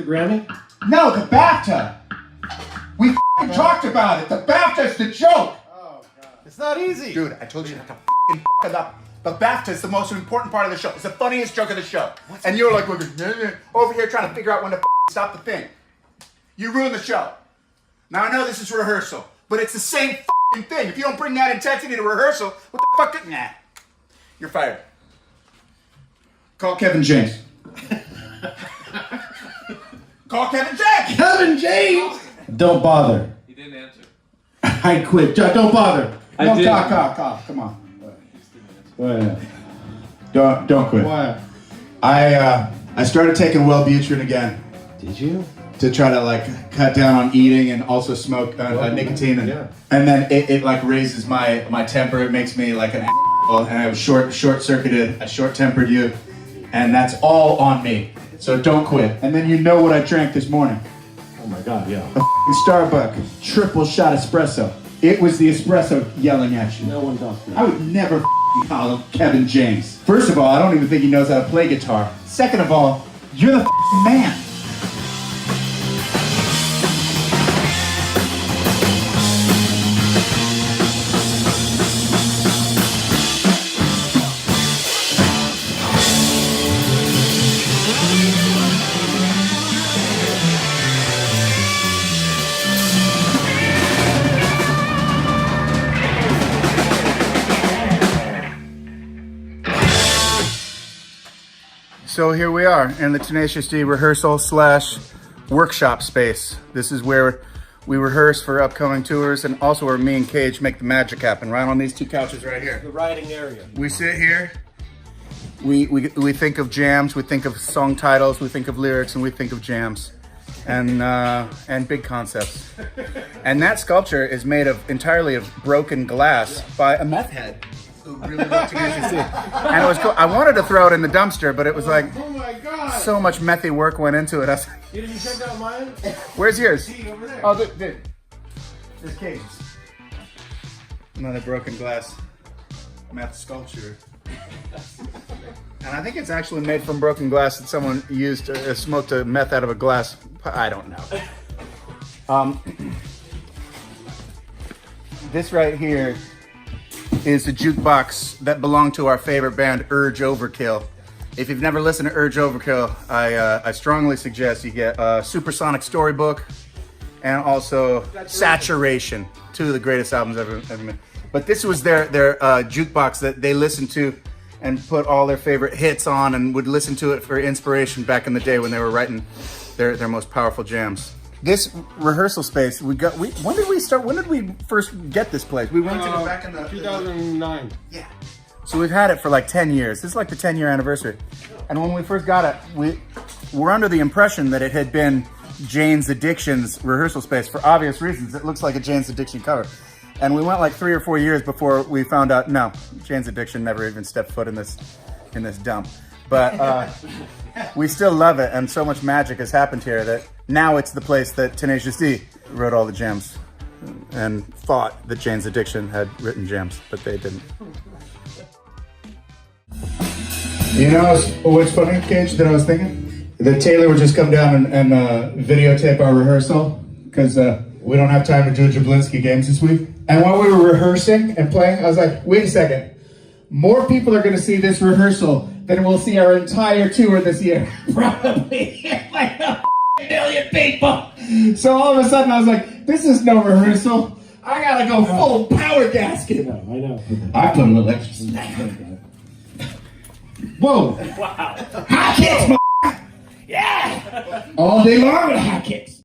Grammy? No, the BAFTA. We talked about it. The BAFTA's the joke. Oh, God. It's not easy. Dude, I told you not to it up. The BAFTA is the most important part of the show. It's the funniest joke of the show. And you're like, over here trying to figure out when to stop the thing. You ruined the show. Now I know this is rehearsal, but it's the same thing. If you don't bring that intensity to rehearsal, what the fuck? Nah. You're fired. Call Kevin James. Call Kevin James! Kevin James! Don't bother. He didn't answer. I quit. Don't bother. No, call. Come on. Don't quit. Why? I started taking Wellbutrin again. Did you? To try to like cut down on eating and also smoke nicotine and then it like raises my temper. It makes me like an asshole, and I have short-circuited, a short-tempered youth, and that's all on me. So don't quit. And then you know what I drank this morning. Oh my God, yeah. A Starbucks triple shot espresso. It was the espresso yelling at you. No one does that. I would never call him Kevin James. First of all, I don't even think he knows how to play guitar. Second of all, you're the man. So here we are in the Tenacious D rehearsal / workshop space. This is where we rehearse for upcoming tours, and also where me and Kage make the magic happen, right on these two couches right here. The writing area. We sit here, we think of jams, we think of song titles, we think of lyrics, and we think of jams and big concepts. And that sculpture is made entirely of broken glass by a meth head who really loved Tenacious D. And it was cool. I wanted to throw it in the dumpster, but it was like, oh my God, so much methy work went into it. I was like, you didn't check out mine? Where's yours? See, over there. Oh, there's Kage's. Another broken glass meth sculpture. And I think it's actually made from broken glass that someone used smoked a meth out of a glass. I don't know. This right here is a jukebox that belonged to our favorite band, Urge Overkill. If you've never listened to Urge Overkill, I strongly suggest you get Supersonic Storybook and also Saturation, two of the greatest albums ever made. But this was their jukebox that they listened to and put all their favorite hits on and would listen to it for inspiration back in the day when they were writing their most powerful jams. This rehearsal space, when did we start? When did we first get this place? We rented it back in the 2009. Yeah. So we've had it for like 10 years. This is like the 10-year anniversary. And when we first got it, we were under the impression that it had been Jane's Addiction's rehearsal space for obvious reasons. It looks like a Jane's Addiction cover. And we went like 3 or 4 years before we found out, no, Jane's Addiction never even stepped foot in this dump. But we still love it, and so much magic has happened here that now it's the place that Tenacious D wrote all the jams and thought that Jane's Addiction had written jams, but they didn't. You know what's funny, Kage, that I was thinking? That Taylor would just come down and videotape our rehearsal, because we don't have time to do Jablinski games this week. And while we were rehearsing and playing, I was like, wait a second. More people are going to see this rehearsal than we'll see our entire tour this year. Probably like a million people. So all of a sudden I was like, this is no rehearsal. I got to go full power gasket. I know. I put a little extra. Whoa. Wow. High kicks, yeah. All day long with high kicks.